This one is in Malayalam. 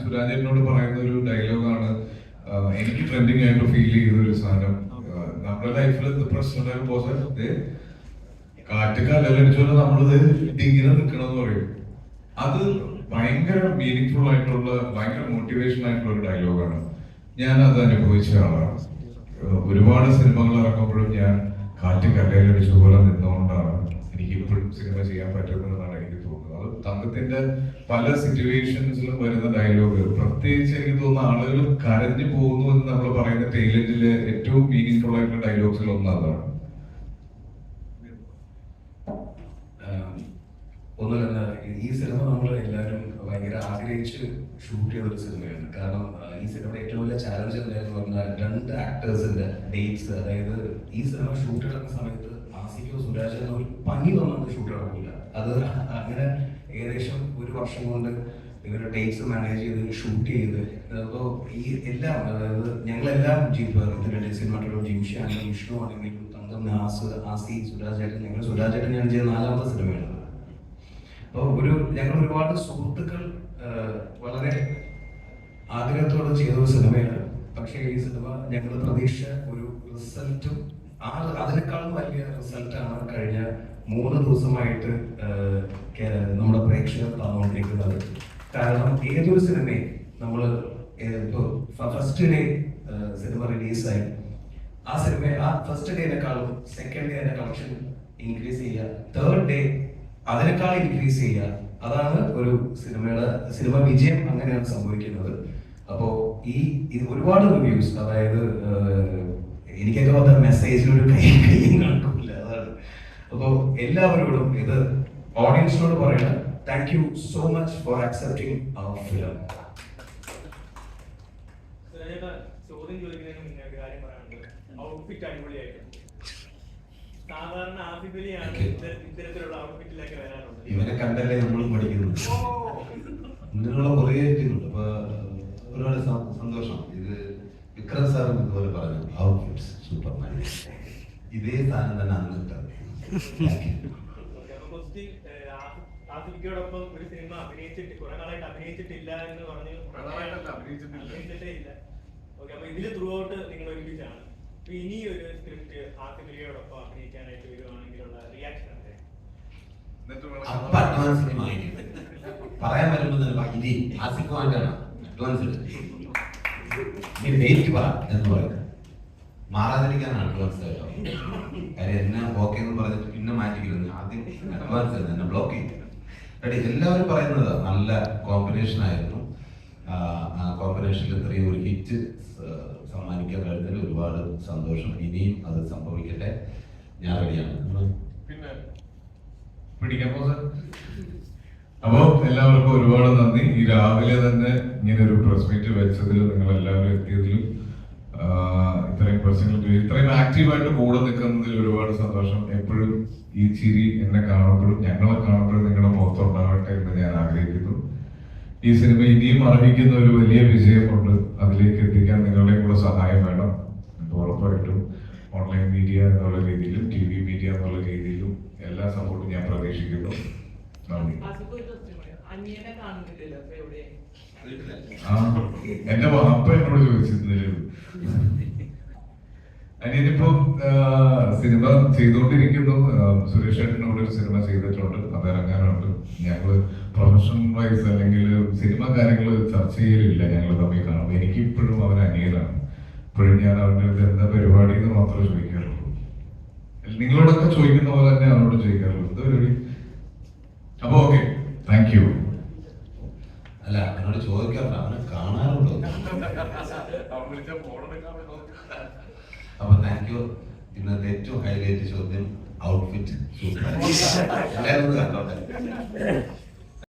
സുരാജേട്ടനോട് പറയുന്ന ഒരു ഡയലോഗാണ് എനിക്ക് ട്രെൻഡിങ് ആയിട്ട് ഫീൽ ചെയ്ത ഒരു സാധനം. നമ്മുടെ ലൈഫിൽ എന്ത് പ്രശ്നം ഉണ്ടാകുമ്പോൾ കാറ്റ് കല്ലടിച്ചോണ്ട് നമ്മളിത് ഇങ്ങനെ നിൽക്കണം എന്ന് പറയും. അത് ഭയങ്കര മീനിങ് ഫുൾ ആയിട്ടുള്ള ഭയങ്കര മോട്ടിവേഷൻ ആയിട്ടുള്ള ഒരു ഡയലോഗാണ്. ഞാൻ അത് അനുഭവിച്ച ആളാണ്. ഒരുപാട് സിനിമകൾ ഇറങ്ങുമ്പോഴും ഞാൻ കാറ്റ് കല്ലടിച്ച പോലെ നിന്നുകൊണ്ടാണ് എനിക്ക് ഇപ്പോഴും സിനിമ ചെയ്യാൻ പറ്റുന്നതെന്നാണ് എനിക്ക് തോന്നുന്നത്. അത് തങ്കത്തിന്റെ പല സിറ്റുവേഷൻസിലും വരുന്ന ഡയലോഗ്, പ്രത്യേകിച്ച് എനിക്ക് തോന്നുന്ന ആളുകൾ കരഞ്ഞു പോകുന്നു എന്ന് നമ്മൾ പറയുന്ന ടൈലന്റിലെ ഏറ്റവും മീനിങ് ഫുൾ ആയിട്ടുള്ള ഡയലോഗ്സിൽ ഒന്ന് അതാണ്. ഒന്നുമല്ല, ഈ സിനിമ നമ്മൾ എല്ലാവരും ഭയങ്കര ആഗ്രഹിച്ച് ഷൂട്ട് ചെയ്തൊരു സിനിമയാണ്. കാരണം ഈ സിനിമയുടെ ഏറ്റവും വലിയ ചാലഞ്ച് എന്തായിരുന്നു പറഞ്ഞാൽ 2 ആക്ടേഴ്സിന്റെ ഡേറ്റ്സ്. അതായത് ഈ സിനിമ ഷൂട്ട് നടക്കുന്ന സമയത്ത് ആസിക്കോ സുരാജനോ ഒരു പനി വന്നത് ഷൂട്ട് നടക്കില്ല. അത് അങ്ങനെ ഏകദേശം 1 വർഷം കൊണ്ട് ഇവരുടെ ഡേറ്റ്സ് മാനേജ് ചെയ്ത് ഷൂട്ട് ചെയ്ത്, അപ്പോൾ ഈ എല്ലാം, അതായത് ഞങ്ങളെല്ലാം ഇതിന്റെ സിനിമാറ്റോഗ്രാഫർ ജിംഷി ആണെങ്കിലും വിഷ്ണു ആണെങ്കിലും തങ്കം, നാസ്, ആസി, സുരാജേട്ടൻ, ഞങ്ങൾ സുരാജേട്ടൻ ഞാൻ ചെയ്ത 4ാമത്തെ സിനിമയാണ്. അപ്പോൾ ഞങ്ങൾ ഒരുപാട് സുഹൃത്തുക്കൾ വളരെ ആഗ്രഹത്തോടെ ചെയ്ത ഒരു സിനിമയാണ്. പക്ഷേ ഈ സിനിമ ഞങ്ങൾ പ്രതീക്ഷിച്ച ഒരു റിസൾട്ടും അതിനേക്കാളും വലിയ റിസൾട്ടാണ് കഴിഞ്ഞ 3 ദിവസമായിട്ട് നമ്മുടെ പ്രേക്ഷകർ തന്നുകൊണ്ടിരിക്കുന്നത്. കാരണം ഏതൊരു സിനിമയും നമ്മൾ ഇപ്പോൾ ഫസ്റ്റ് ഡേ സിനിമ റിലീസായി, ആ ഫസ്റ്റ് ഡേനെക്കാളും സെക്കൻഡ് ഡേ അതിന്റെ കളക്ഷൻ ഇൻക്രീസ് ചെയ്യുക, തേർഡ് ഡേ അതിനേക്കാൾ ഇൻക്രീസ് ചെയ്യുക. അതാണ് ഒരു സിനിമ വിജയം. അങ്ങനെയാണ് സംഭവിക്കുന്നത്. അപ്പോൾ ഇത് ഒരുപാട് റിവ്യൂസ്, അതായത് എനിക്കൊക്കെ വന്ന മെസ്സേജിലൊരു കൈയും കണക്കില്ല. അതാണ്. അപ്പോൾ എല്ലാവരോടും ഇത് ഓഡിയൻസിനോട് പറയണം, thank you so much for accepting our film. ചോദ്യം ചോദിക്കുന്നതിന് മുന്നേ ഒരു കാര്യം പറയാനുണ്ട്. ഔട്ട്ഫിറ്റ് അടിപൊളിയായിട്ട് സാധാരണ ആസിഫലിയാണ് ഇത്തരത്തിലുള്ള ഔട്ട്ഫിറ്റിലേക്ക് വരാറുണ്ട്. ഇവനെ കണ്ടല്ലേ നമ്മളും പഠിക്കുന്നത്. ഇങ്ങനെയുള്ള കുറേ എത്തുന്നുണ്ട്. അപ്പൊ ഒരുപാട് സന്തോഷം. ഇത് വിക്രം സാറും ഇതുപോലെ പറഞ്ഞു, ഔട്ട്ഫിറ്റ്സ് സൂപ്പർ മാൻ. ഇതേ സാധനം തന്നെ അന്ന് ആസിഫിക്കോടൊപ്പം ഒരു സിനിമ അഭിനയിച്ചിട്ട് കുറെ നാളായിട്ട് അഭിനയിച്ചിട്ടില്ല എന്ന് പറഞ്ഞു. അഭിനയിച്ചിട്ടേ ഇല്ല. ഓക്കെ, അപ്പൊ ഇതില് ത്രൂ ഔട്ട് നിങ്ങൾ ഒരുമിച്ചാണ്. ഇനി ഒരു സ്ക്രിപ്റ്റ് ആസിഫലിയോടൊപ്പം അഭിനയിക്കാനായിട്ട് വരുവാണെങ്കിലുള്ള റിയാക്ഷൻ പറയാൻ വരുമ്പോൾ ഇനി ആസിഫുമായിട്ടാണ് അഡ്വാൻസ് ഡേറ്റ് പറ എന്ന് പറയുന്നത്. മാറാതിരിക്കാനാണ് അഡ്വാൻസ് കേട്ടോ. കാര്യം എന്നെ ഓക്കെ എന്ന് പറഞ്ഞിട്ട് പിന്നെ മാറ്റിക്കില്ല. ആദ്യം അഡ്വാൻസ് എന്നെ ബ്ലോക്ക് ചെയ്തു. റെഡി. എല്ലാവരും പറയുന്നത് നല്ല കോമ്പിനേഷൻ ആയിരുന്നു. ആ കോമ്പിനേഷനിൽ ഇത്രയും ഒരു ഹിറ്റ് സമ്മാനിക്കാൻ കഴിഞ്ഞതിൽ ഒരുപാട് സന്തോഷം. ഇനിയും അത് സംഭവിക്കട്ടെ. ഞാൻ റെഡിയാണ്. പിന്നെ പിടിക്കാമോ സാർ? അപ്പോൾ എല്ലാവർക്കും ഒരുപാട് നന്ദി. ഈ രാവിലെ തന്നെ ഇങ്ങനെ ഒരു പ്രസ് മീറ്റ് വെച്ചതിലും നിങ്ങൾ എല്ലാവരും എത്തിയതിലും ഇത്രയും പ്രശ്നങ്ങൾ ഇത്രയും ആക്റ്റീവായിട്ട് കൂടെ നിൽക്കുന്നതിൽ ഒരുപാട് സന്തോഷം. എപ്പോഴും ഈ ചിരി എന്നെ കാണുമ്പോഴും ഞങ്ങളെ കാണുമ്പോഴും നിങ്ങളുടെ മുഖത്തുണ്ടാവട്ടെ എന്ന് ഞാൻ ആഗ്രഹിക്കുന്നു. ഈ സിനിമ ഇനിയും അർഹിക്കുന്ന ഒരു വലിയ വിജയമുണ്ട്. അതിലേക്ക് എത്തിക്കാൻ നിങ്ങളുടെയും കൂടെ സഹായം വേണം. ഉറപ്പായിട്ടും ഓൺലൈൻ മീഡിയ എന്നുള്ള രീതിയിലും TV മീഡിയ എന്നുള്ള രീതിയിലും എല്ലാ സപ്പോർട്ടും ഞാൻ പ്രതീക്ഷിക്കുന്നു. എന്റെ വാപ്പ എന്നോട് ചോദിച്ചിരുന്നില്ല. അനിയനിപ്പോ സിനിമ ചെയ്തുകൊണ്ടിരിക്കുന്നു. സുരേഷ് ചേട്ടനോട് ഒരു സിനിമ ചെയ്തിട്ടുണ്ട്, അത് ഇറങ്ങാനുണ്ട്. ഞങ്ങള് പ്രൊഫഷണൽ വൈസ് അല്ലെങ്കിൽ സിനിമ കാര്യങ്ങൾ ചർച്ച ചെയ്യലില്ല. ഞങ്ങൾ തമ്മിൽ കാണുമ്പോൾ എനിക്ക് ഇപ്പോഴും അവൻ അനിയനാണ്. ഇപ്പോഴും ഞാൻ അവൻ്റെ അടുത്ത് എന്താ പരിപാടി എന്ന് മാത്രമേ ചോദിക്കാറുള്ളൂ. നിങ്ങളോടൊക്കെ ചോദിക്കുന്ന പോലെ തന്നെ അവനോട് ചോദിക്കാറുള്ളൂ, എന്താ പരിപാടി. അപ്പൊ ഓക്കെ, താങ്ക് യു. അല്ല, അവനോട് ചോദിക്കാറുണ്ട്, അവനെ കാണാറുണ്ടോ? അപ്പൊ താങ്ക് യു. ഇന്നത്തെ ഏറ്റവും ഹൈലൈറ്റ് ചോദ്യം, ഔട്ട്ഫിറ്റ് സൂപ്പർ. എല്ലാവരും കണ്ടോട്ടെ.